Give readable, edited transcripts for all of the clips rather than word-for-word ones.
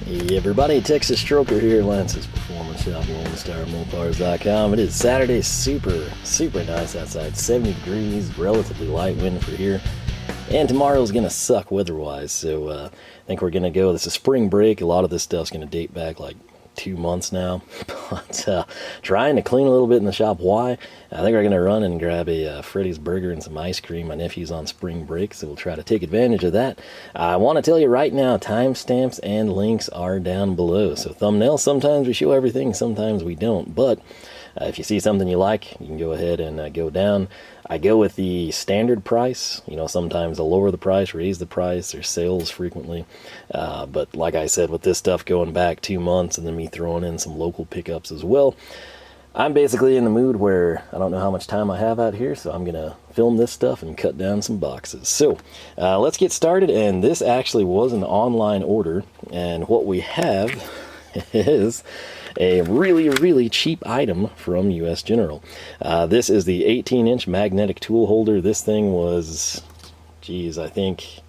Hey everybody, Texas Stroker here, Lance's Performance Shop, Mopars.com. It is Saturday, super nice outside, 70 degrees, relatively light wind for here. And tomorrow's going to suck weather-wise, so I think we're going to go, this is spring break, a lot of this stuff's going to date back like 2 months now, but trying to clean a little bit in the shop. Why? I think we're going to run and grab a Freddy's Burger and some ice cream. My nephew's on spring break, so we'll try to take advantage of that. I want to tell you right now, timestamps and links are down below. So thumbnails, sometimes we show everything, sometimes we don't, but if you see something you like, you can go ahead and go down. I go with the standard price. You know, sometimes I'll lower the price, raise the price. There's sales frequently. But like I said, with this stuff going back 2 months and then me throwing in some local pickups as well, I'm basically in the mood where I don't know how much time I have out here, so I'm going to film this stuff and cut down some boxes. So let's get started. And this actually was an online order. And what we have is a really cheap item from US General. This is the 18-inch magnetic tool holder. This thing was, geez, I think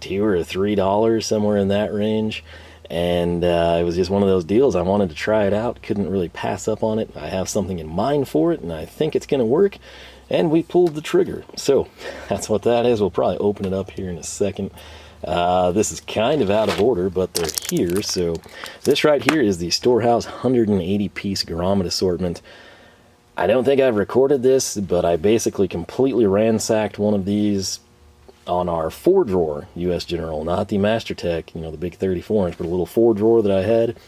$2 or $3, somewhere in that range. And it was just one of those deals. I wanted to try it out, couldn't really pass up on it. I have something in mind for it, and I think it's going to work. And we pulled the trigger. So that's what that is. We'll probably open it up here in a second. This is kind of out of order, but they're here. So this right here is the Storehouse 180-piece Grommet assortment. I don't think I've recorded this, but I basically completely ransacked one of these on our 4-drawer US General, not the MasterTech, you know, the big 34-inch, but a little 4-drawer that I had.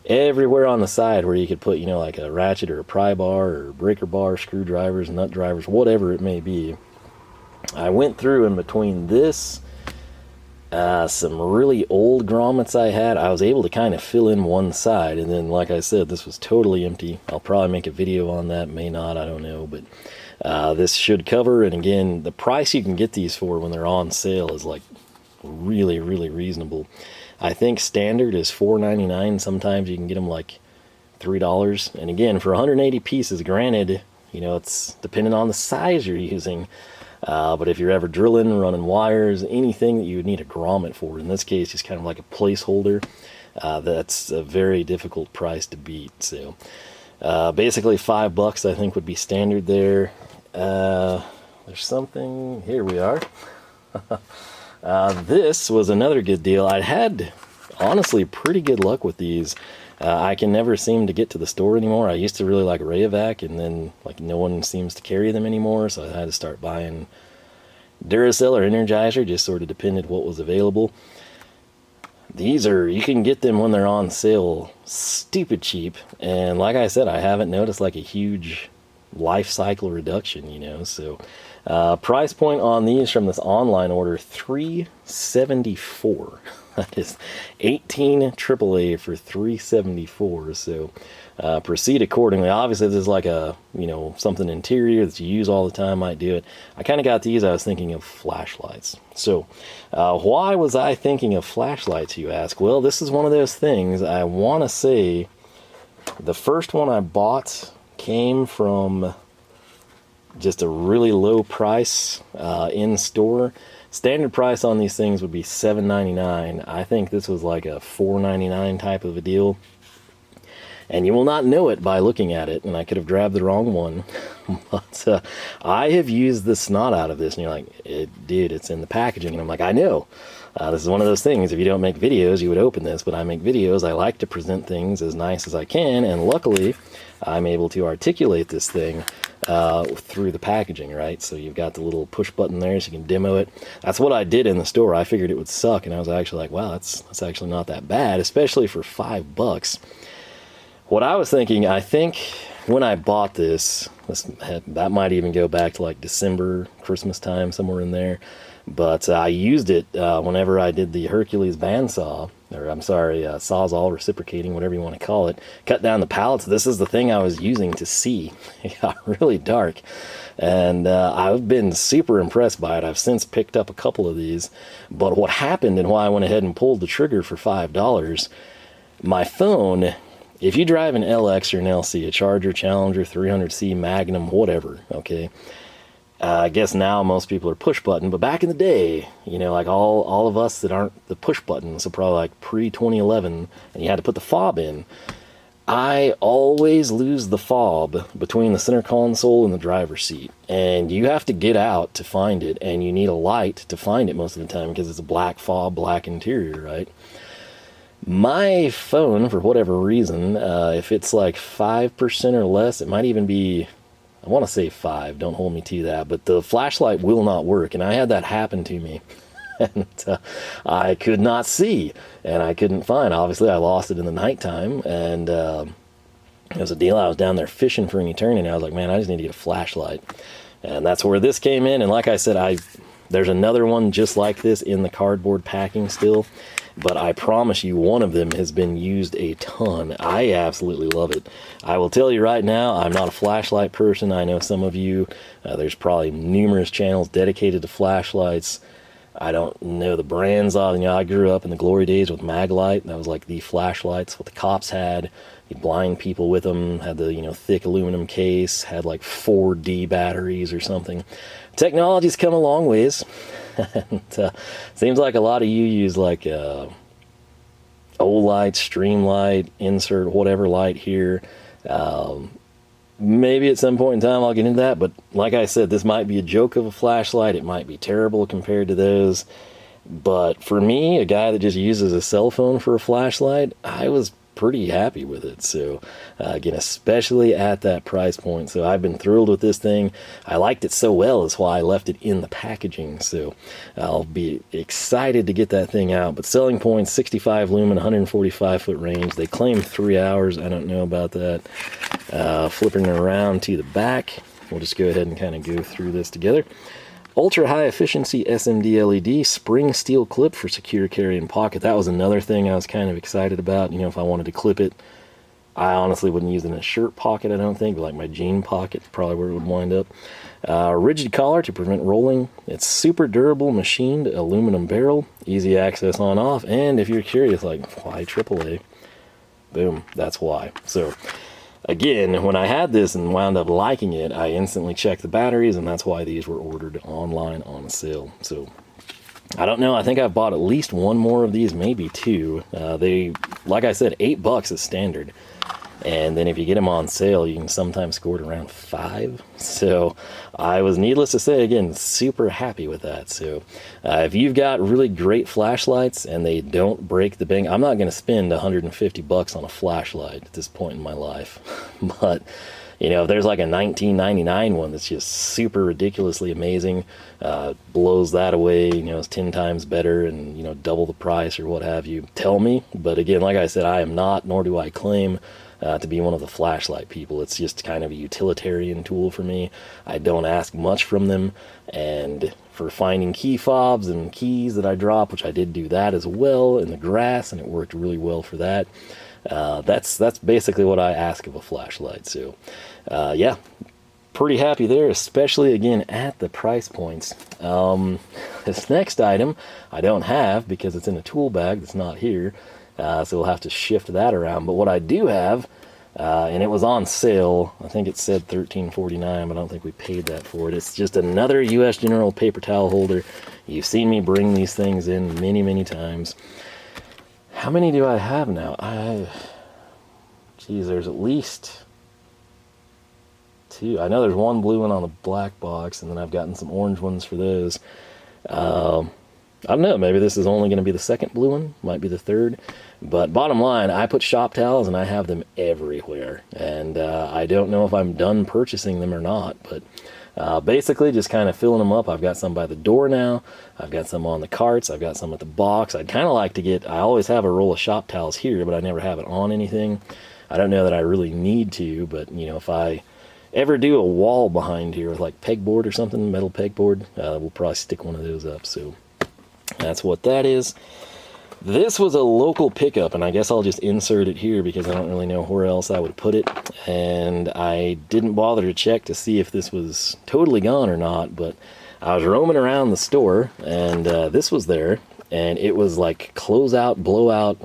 Everywhere on the side where you could put, you know, like a ratchet or a pry bar or breaker bar, screwdrivers, nut drivers, whatever it may be. I went through in between this, some really old grommets I had. I was able to kind of fill in one side, and then like I said, this was totally empty. I'll probably make a video on that, may not, I don't know, but this should cover. And again, the price you can get these for when they're on sale is like really reasonable. I think standard is $4.99. Sometimes you can get them like $3. And again, for 180 pieces, granted, you know, it's depending on the size you're using. But if you're ever drilling, running wires, anything that you would need a grommet for, in this case, just kind of like a placeholder, that's a very difficult price to beat. So basically $5 I think would be standard there. There's something, here we are. This was another good deal. I had, honestly, pretty good luck with these. I can never seem to get to the store anymore. I used to really like Rayovac, and then like no one seems to carry them anymore, so I had to start buying Duracell or Energizer, just sort of depended what was available. These are, you can get them when they're on sale stupid cheap, and like I said, I haven't noticed like a huge life cycle reduction, you know. So price point on these from this online order, $374. That is 18 AAA for $374. So proceed accordingly. Obviously, this is like a, you know, something interior that you use all the time might do it. I kind of got these, I was thinking of flashlights. So why was I thinking of flashlights, you ask? Well, this is one of those things. I want to say the first one I bought came from just a really low price in store. Standard price on these things would be $7.99. I think this was like a $4.99 type of a deal. And you will not know it by looking at it, and I could have grabbed the wrong one. But I have used the snot out of this, and you're like, dude, it's in the packaging. And I'm like, I know. This is one of those things, if you don't make videos, you would open this, but I make videos. I like to present things as nice as I can, and luckily, I'm able to articulate this thing through the packaging, right? So you've got the little push button there so you can demo it. That's what I did in the store. I figured it would suck, and I was actually like, wow, that's actually not that bad, especially for $5. What I was thinking, I think when I bought this, that might even go back to like December, Christmas time, somewhere in there. But I used it whenever I did the Hercules bandsaw, or I'm sorry, Sawzall, reciprocating, whatever you want to call it. Cut down the pallets. This is the thing I was using to see. It got really dark. And I've been super impressed by it. I've since picked up a couple of these. But what happened and why I went ahead and pulled the trigger for $5, my phone, if you drive an LX or an LC, a Charger, Challenger, 300C, Magnum, whatever, okay, I guess now most people are push button, but back in the day, you know, like all of us that aren't the push button, so probably like pre-2011, and you had to put the fob in, I always lose the fob between the center console and the driver's seat, and you have to get out to find it, and you need a light to find it most of the time because it's a black fob, black interior, right? My phone, for whatever reason, if it's like 5% or less, it might even be, I want to say 5, don't hold me to that, but the flashlight will not work, and I had that happen to me. And I could not see, and I couldn't find. Obviously, I lost it in the nighttime, and it was a deal. I was down there fishing for an eternity, and I was like, man, I just need to get a flashlight. And that's where this came in, and like I said, there's another one just like this in the cardboard packing still, but I promise you one of them has been used a ton. I absolutely love it. I will tell you right now, I'm not a flashlight person. I know some of you, there's probably numerous channels dedicated to flashlights. I don't know the brands of, you know, I grew up in the glory days with Maglite. That was like the flashlights, what the cops had. You'd blind people with them, had the, you know, thick aluminum case, had like 4D batteries or something. Technology's come a long ways. And, seems like a lot of you use like O-light, stream light, insert whatever light here. Maybe at some point in time I'll get into that, but like I said, this might be a joke of a flashlight. It might be terrible compared to those. But for me, a guy that just uses a cell phone for a flashlight, I was pretty happy with it. So again, especially at that price point. So I've been thrilled with this thing. I liked it so well, that's why I left it in the packaging. So I'll be excited to get that thing out. But selling points, 65 lumen, 145 foot range. They claim 3 hours. I don't know about that. Flipping it around to the back, we'll just go ahead and kind of go through this together. Ultra high efficiency SMD LED, spring steel clip for secure carry and pocket. That was another thing I was kind of excited about. You know, if I wanted to clip it, I honestly wouldn't use it in a shirt pocket, I don't think, but like my jean pocket, probably where it would wind up. Rigid collar to prevent rolling. It's super durable, machined aluminum barrel, easy access on off. And if you're curious, like, why AAA? Boom, that's why. So again, when I had this and wound up liking it, I instantly checked the batteries, and that's why these were ordered online on sale. So I don't know, I think I've bought at least one more of these, maybe two. They, like I said, $8 is standard. And then if you get them on sale, you can sometimes score it around $5. So I was, needless to say, again, super happy with that. So if you've got really great flashlights and they don't break the bank, I'm not going to spend $150 on a flashlight at this point in my life. But you know, if there's like a $19.99 one that's just super ridiculously amazing, blows that away, you know, it's 10 times better and, you know, double the price or what have you, tell me. But again, like I said, I am not, nor do I claim to be one of the flashlight people. It's just kind of a utilitarian tool for me. I don't ask much from them, and for finding key fobs and keys that I drop, which I did do that as well in the grass, and it worked really well for that. That's basically what I ask of a flashlight. So yeah, pretty happy there, especially again at the price points. This next item I don't have because it's in a tool bag that's not here. So we'll have to shift that around. But what I do have, and it was on sale, I think it said $13.49, but I don't think we paid that for it. It's just another U.S. General paper towel holder. You've seen me bring these things in many, many times. How many do I have now? Geez, there's at least 2. I know there's one blue one on the black box, and then I've gotten some orange ones for those. I don't know, maybe this is only going to be the second blue one, might be the third. But bottom line, I put shop towels and I have them everywhere. And I don't know if I'm done purchasing them or not, but basically just kind of filling them up. I've got some by the door now. I've got some on the carts. I've got some at the box. I'd kind of like to get, I always have a roll of shop towels here, but I never have it on anything. I don't know that I really need to, but you know, if I ever do a wall behind here with like pegboard or something, metal pegboard, we'll probably stick one of those up. So that's what that is. This was a local pickup, and I guess I'll just insert it here because I don't really know where else I would put it. And I didn't bother to check to see if this was totally gone or not, but I was roaming around the store, and this was there, and it was like closeout, blowout,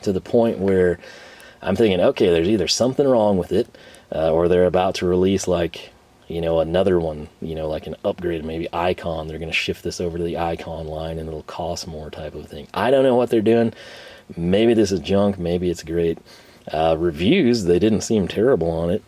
to the point where I'm thinking, okay, there's either something wrong with it, or they're about to release like you know, another one, you know, like an upgrade, maybe Icon. They're going to shift this over to the Icon line and it'll cost more type of thing. I don't know what they're doing. Maybe this is junk. Maybe it's great. Reviews, they didn't seem terrible on it.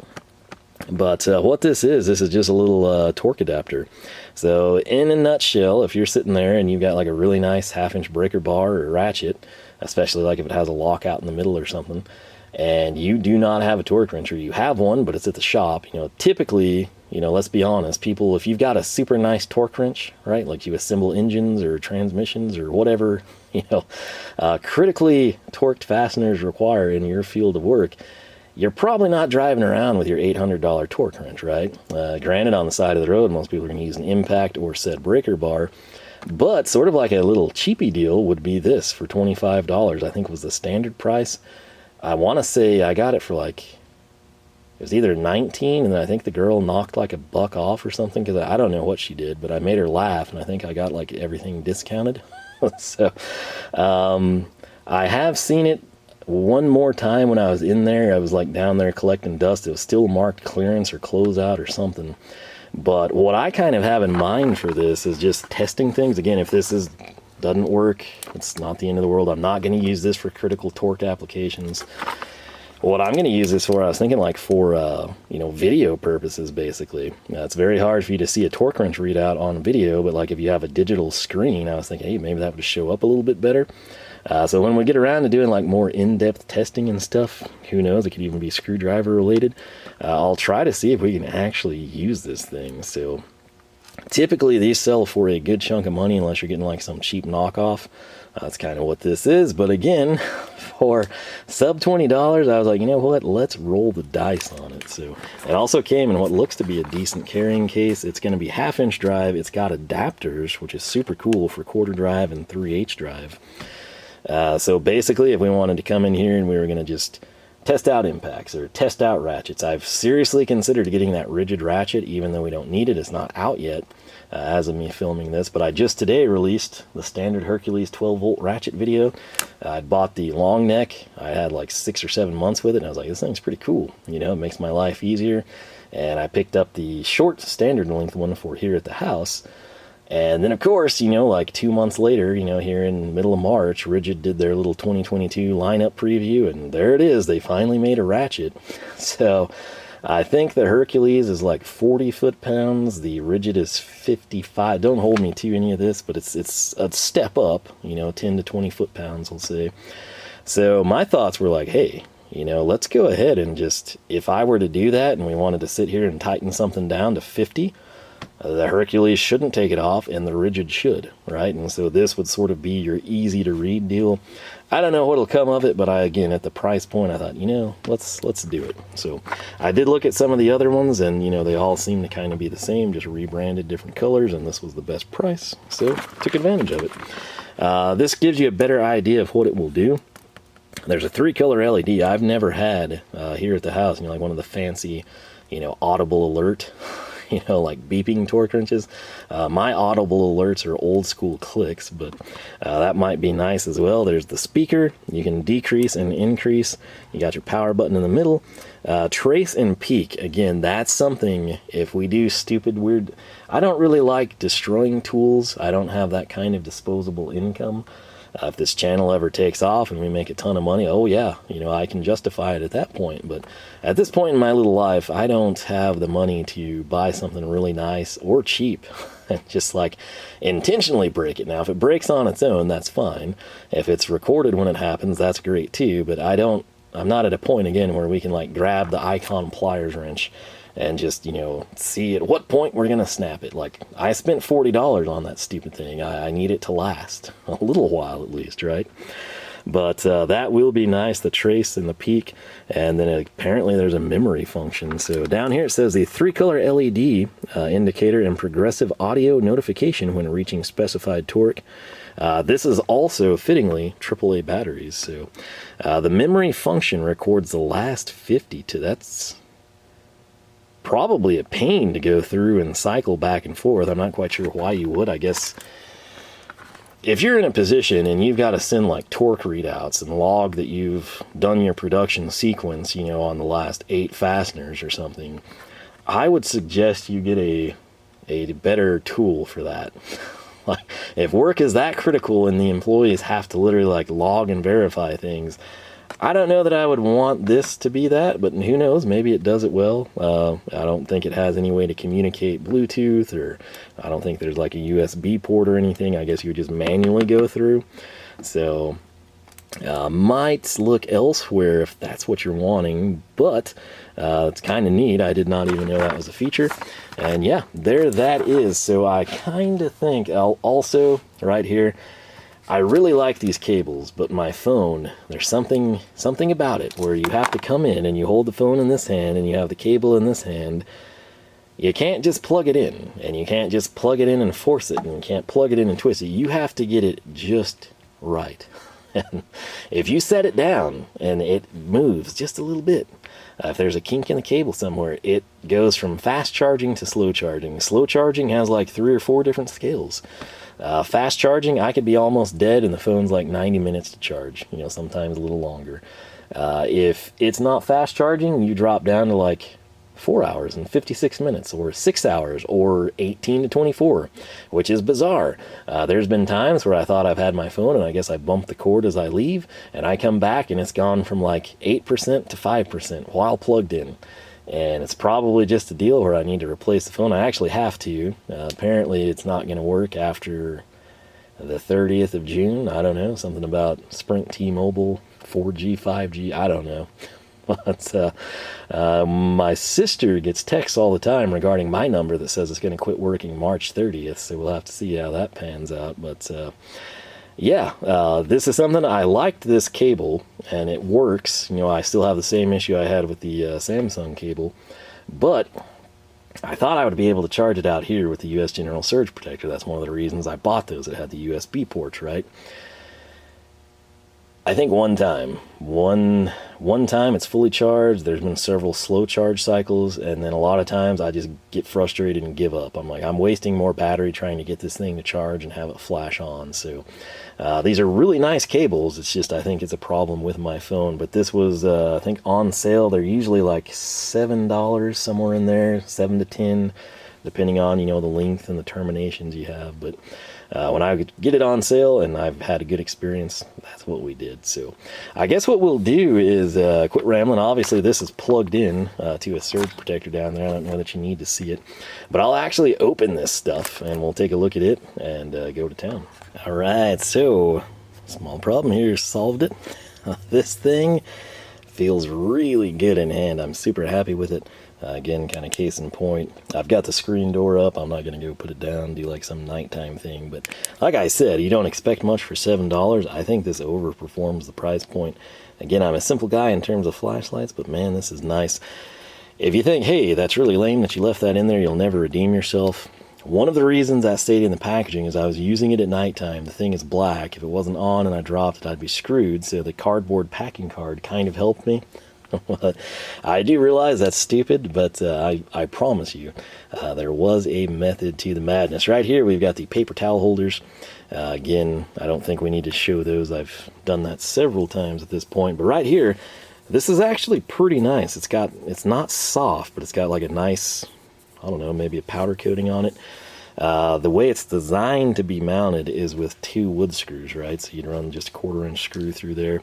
But what this is just a little torque adapter. So in a nutshell, if you're sitting there and you've got like a really nice 1/2-inch breaker bar or ratchet, especially like if it has a lockout in the middle or something, and you do not have a torque wrench, or you have one but it's at the shop, you know, typically, you know, let's be honest, people, if you've got a super nice torque wrench, right, like you assemble engines or transmissions or whatever, you know, critically torqued fasteners require in your field of work, you're probably not driving around with your $800 torque wrench, right? Granted, on the side of the road, most people are going to use an impact or set breaker bar, but sort of like a little cheapy deal would be this for $25, I think was the standard price. I want to say I got it for like, it was either 19, and then I think the girl knocked like $1 off or something, because I don't know what she did, but I made her laugh, and I think I got like everything discounted. So I have seen it one more time when I was in there. I was like down there collecting dust. It was still marked clearance or closeout or something. But what I kind of have in mind for this is just testing things. Again, if this doesn't work, it's not the end of the world. I'm not going to use this for critical torque applications. What I'm going to use this for, I was thinking like for, you know, video purposes, basically. It's very hard for you to see a torque wrench readout on video, but like if you have a digital screen, I was thinking, hey, maybe that would show up a little bit better. So when we get around to doing like more in-depth testing and stuff, who knows, it could even be screwdriver related. I'll try to see if we can actually use this thing. So typically these sell for a good chunk of money unless you're getting like some cheap knockoff. That's kind of what this is. But again, for sub $20, I was like, you know what, let's roll the dice on it. So it also came in what looks to be a decent carrying case. It's going to be 1/2-inch drive. It's got adapters, which is super cool for 1/4 drive and 3/8 drive. So basically, if we wanted to come in here and we were going to just test out impacts or test out ratchets, I've seriously considered getting that rigid ratchet, even though we don't need it. It's not out yet as of me filming this, but I just today released the standard Hercules 12-volt ratchet video. I bought the long neck. I had like 6 or 7 months with it, and I was like, this thing's pretty cool. You know, it makes my life easier. And I picked up the short standard length one for here at the house. And then, of course, you know, like 2 months later, you know, here in the middle of March, Rigid did their little 2022 lineup preview, and there it is. They finally made a ratchet. So I think the Hercules is like 40 foot-pounds. The Rigid is 55. Don't hold me to any of this, but it's a step up, you know, 10 to 20 foot-pounds, we'll say. So my thoughts were like, hey, you know, let's go ahead and just, if I were to do that and we wanted to sit here and tighten something down to 50, the Hercules shouldn't take it off, and the Rigid should, right? And so this would sort of be your easy-to-read deal. I don't know what'll come of it, but again, at the price point, I thought, you know, let's do it. So I did look at some of the other ones, and, you know, they all seem to kind of be the same, just rebranded different colors, and this was the best price, so took advantage of it. This gives you a better idea of what it will do. There's a 3-color LED I've never had here at the house, you know, like one of the fancy, you know, audible alert, you know, like beeping torque wrenches. My audible alerts are old school clicks, but that might be nice as well. There's the speaker. You can decrease and increase. You got your power button in the middle. Trace and peak. Again, that's something, if we do stupid, weird... I don't really like destroying tools. I don't have that kind of disposable income. If this channel ever takes off and we make a ton of money, oh yeah, you know, I can justify it at that point. But at this point in my little life, I don't have the money to buy something really nice or cheap and just like intentionally break it. Now, if it breaks on its own, that's fine. If it's recorded when it happens, that's great too. But I'm not at a point again where we can like grab the Icon pliers wrench and just, you know, see at what point we're going to snap it. Like, I spent $40 on that stupid thing. I need it to last a little while at least, right? But that will be nice, the trace and the peak. And then apparently there's a memory function. So down here it says the 3-color LED indicator and progressive audio notification when reaching specified torque. This is also fittingly AAA batteries. So the memory function records the last 50 to, that's probably a pain to go through and cycle back and forth. I'm not quite sure why you would. I guess if you're in a position and you've got to send like torque readouts and log that you've done your production sequence, you know, on the last 8 fasteners or something, I would suggest you get a better tool for that. Like, if work is that critical and the employees have to literally like log and verify things, I don't know that I would want this to be that, but who knows, maybe it does it well. I don't think it has any way to communicate Bluetooth, or I don't think there's like a USB port or anything. I guess you would just manually go through. So might look elsewhere if that's what you're wanting, but it's kind of neat. I did not even know that was a feature. And yeah, there that is. So I kind of think I'll also, right here, I really like these cables, but my phone, there's something about it where you have to come in and you hold the phone in this hand and you have the cable in this hand. You can't just plug it in, and you can't just plug it in and force it, and you can't plug it in and twist it. You have to get it just right. And if you set it down and it moves just a little bit, if there's a kink in the cable somewhere, it goes from fast charging to slow charging. Slow charging has like 3 or 4 different scales. Fast charging, I could be almost dead and the phone's like 90 minutes to charge, you know, sometimes a little longer. If it's not fast charging, you drop down to like 4 hours and 56 minutes, or 6 hours, or 18 to 24, which is bizarre. There's been times where I thought I've had my phone and I guess I bump the cord as I leave, and I come back and it's gone from like 8% to 5% while plugged in. And it's probably just a deal where I need to replace the phone. I actually have to. Apparently it's not going to work after the 30th of June. I don't know, something about Sprint T-Mobile, 4G, 5G, I don't know. But my sister gets texts all the time regarding my number that says it's going to quit working March 30th, so we'll have to see how that pans out. But yeah, this is something. I liked this cable, and it works. You know, I still have the same issue I had with the Samsung cable, but I thought I would be able to charge it out here with the US General Surge Protector. That's one of the reasons I bought those. It had the USB ports, right? I think one time it's fully charged. There's been several slow charge cycles, and then a lot of times I just get frustrated and give up. I'm like, I'm wasting more battery trying to get this thing to charge and have it flash on. So these are really nice cables. It's just, I think it's a problem with my phone. But this was, I think, on sale. They're usually like $7, somewhere in there, 7 to 10, depending on, you know, the length and the terminations you have. But when I get it on sale and I've had a good experience, that's what we did. So I guess what we'll do is quit rambling. Obviously this is plugged in to a surge protector down there. I don't know that you need to see it, but I'll actually open this stuff and we'll take a look at it and go to town. All right, so small problem here, solved it. This thing feels really good in hand. I'm super happy with it. Again, kind of case in point, I've got the screen door up. I'm not going to go put it down, do like some nighttime thing. But like I said, you don't expect much for $7. I think this overperforms the price point. Again, I'm a simple guy in terms of flashlights, but man, this is nice. If you think, hey, that's really lame that you left that in there, you'll never redeem yourself. One of the reasons that stayed in the packaging is I was using it at nighttime. The thing is black. If it wasn't on and I dropped it, I'd be screwed. So the cardboard packing card kind of helped me. I do realize that's stupid, but I promise you there was a method to the madness. Right here we've got the paper towel holders. Again, I don't think we need to show those. I've done that several times at this point. But right here, this is actually pretty nice. It's not soft, but it's got like a nice, I don't know, maybe a powder coating on it. The way it's designed to be mounted is with 2 wood screws, right? So you'd run just a 1/4-inch screw through there.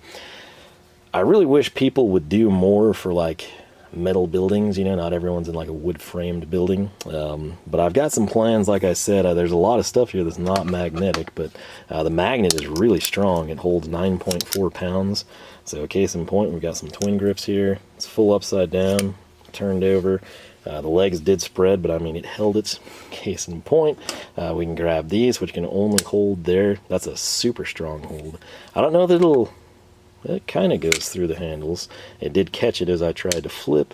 I really wish people would do more for like metal buildings. You know, not everyone's in like a wood framed building. But I've got some plans. Like I said, there's a lot of stuff here that's not magnetic, but the magnet is really strong. It holds 9.4 pounds. So case in point, we've got some twin grips here. It's full upside down, turned over. The legs did spread, but I mean, it held its. Case in point, we can grab these, which can only hold there. That's a super strong hold. I don't know that it kind of goes through the handles. It did catch it as I tried to flip.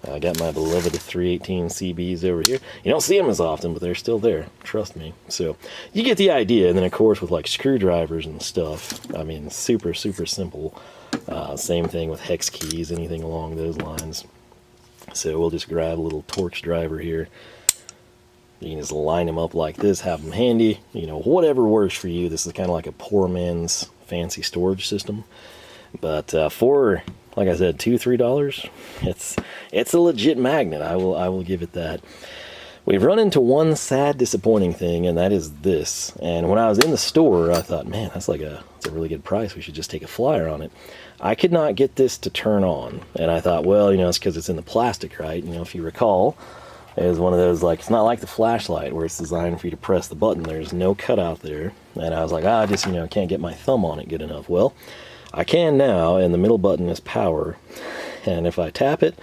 I got my beloved 318 CBs over here. You don't see them as often, but they're still there. Trust me. So you get the idea. And then, of course, with like screwdrivers and stuff, I mean, super, super simple. Same thing with hex keys, anything along those lines. So we'll just grab a little Torx driver here. You can just line them up like this, have them handy. You know, whatever works for you. This is kind of like a poor man's fancy storage system. But for like I said, $2-3. It's a legit magnet. I will give it that. We've run into one sad, disappointing thing, and that is this. And when I was in the store, I thought, man, that's a really good price. We should just take a flyer on it. I could not get this to turn on. And I thought, well, it's because it's in the plastic, right? If you recall, it was one of those, it's not like the flashlight where it's designed for you to press the button. There's no cutout there. And I was like, I just, can't get my thumb on it good enough. Well, I can now, and the middle button is power. And if I tap it,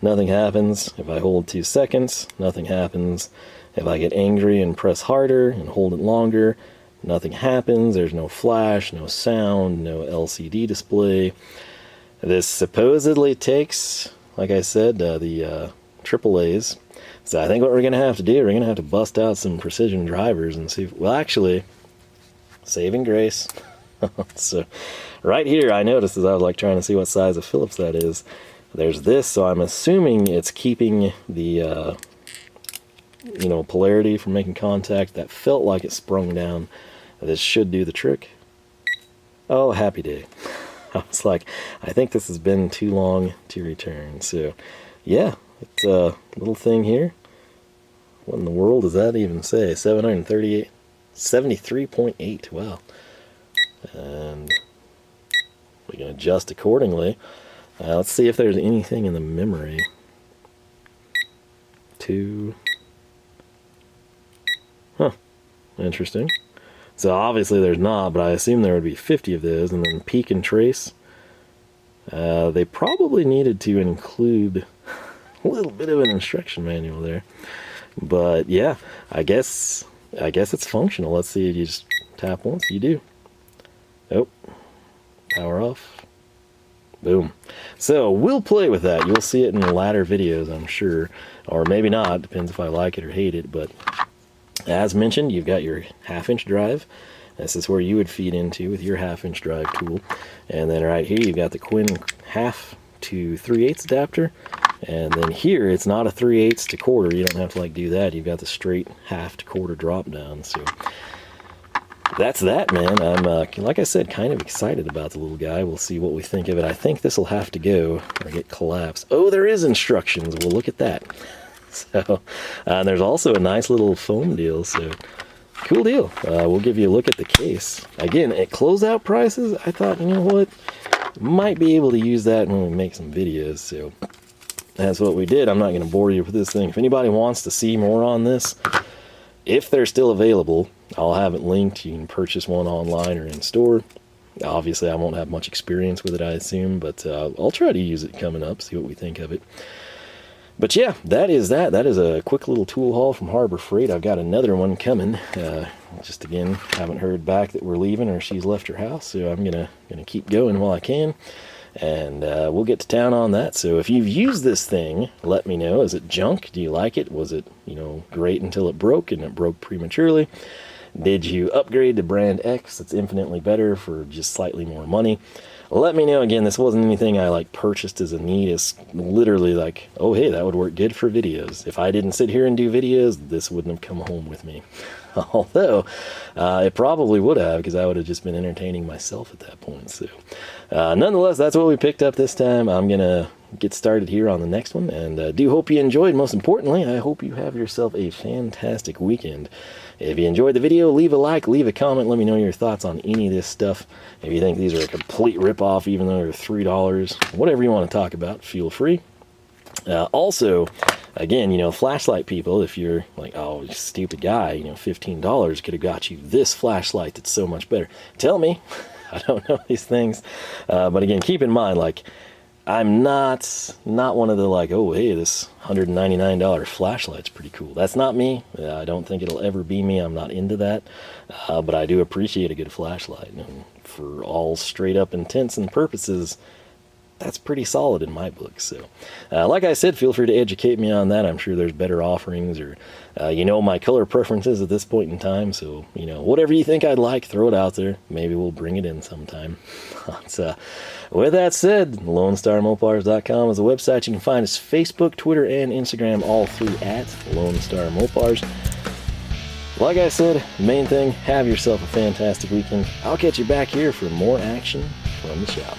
nothing happens. If I hold 2 seconds, nothing happens. If I get angry and press harder and hold it longer, nothing happens. There's no flash, no sound, no LCD display. This supposedly takes, like I said, the AAAs. So I think what we're going to have to do, we're going to have to bust out some precision drivers and see well, actually, saving grace. So right here, I noticed as I was trying to see what size of Phillips that is. There's this, so I'm assuming it's keeping the, polarity from making contact. That felt like it sprung down. This should do the trick. Oh, happy day. I was like, I think this has been too long to return. So, yeah, it's a little thing here. What in the world does that even say? 73.8, wow. And we can adjust accordingly. Let's see if there's anything in the memory. 2. Huh. Interesting. So obviously there's not, but I assume there would be 50 of those. And then peek and trace. They probably needed to include a little bit of an instruction manual there. But yeah, I guess it's functional. Let's see if you just tap once. You do. Oh. Power off. Boom. So we'll play with that. You'll see it in latter videos, I'm sure. Or maybe not. Depends if I like it or hate it. But as mentioned, you've got your 1/2-inch drive. This is where you would feed into with your 1/2-inch drive tool. And then right here, you've got the Quinn 1/2 to 3/8 adapter. And then here, it's not a 3/8 to quarter. You don't have to do that. You've got the straight 1/2 to quarter drop down. So that's that, man. I'm, like I said, kind of excited about the little guy. We'll see what we think of it. I think this will have to go or get collapsed. Oh, there is instructions. Well, look at that. So, and there's also a nice little foam deal. So, cool deal. We'll give you a look at the case. Again, at closeout prices, I thought, you know what? Might be able to use that when we make some videos. So, that's what we did. I'm not going to bore you with this thing. If anybody wants to see more on this, if they're still available, I'll have it linked. You can purchase one online or in store. Obviously, I won't have much experience with it, I assume, but I'll try to use it coming up, see what we think of it. But yeah, that is that. That is a quick little tool haul from Harbor Freight. I've got another one coming. Just again, haven't heard back that we're leaving or she's left her house, so I'm gonna keep going while I can. And we'll get to town on that. So if you've used this thing, let me know. Is it junk? Do you like it? Was it, great until it broke and it broke prematurely? Did you upgrade to brand X that's infinitely better for just slightly more money? Let me know. Again, this wasn't anything I purchased as a need. It's literally oh, hey, that would work good for videos. If I didn't sit here and do videos, this wouldn't have come home with me. Although, it probably would have, because I would have just been entertaining myself at that point. So, nonetheless, that's what we picked up this time. I'm going to get started here on the next one, and do hope you enjoyed. Most importantly, I hope you have yourself a fantastic weekend. If you enjoyed the video, leave a like, leave a comment, let me know your thoughts on any of this stuff. If you think these are a complete rip-off, even though they're $3, whatever you want to talk about, feel free. Also, again, flashlight people, if you're oh, stupid guy, $15 could have got you this flashlight that's so much better. Tell me. I don't know these things. But again, keep in mind, I'm not one of the oh, hey, this $199 flashlight's pretty cool. That's not me. I don't think it'll ever be me. I'm not into that. But I do appreciate a good flashlight. And for all straight up intents and purposes, that's pretty solid in my book. So, like I said, feel free to educate me on that. I'm sure there's better offerings, or my color preferences at this point in time. So, whatever you think I'd like, throw it out there. Maybe we'll bring it in sometime. So, with that said, LoneStarMopars.com is the website. You can find us Facebook, Twitter, and Instagram, all three at Lone Star Mopars. Like I said, main thing, have yourself a fantastic weekend. I'll catch you back here for more action from the shop.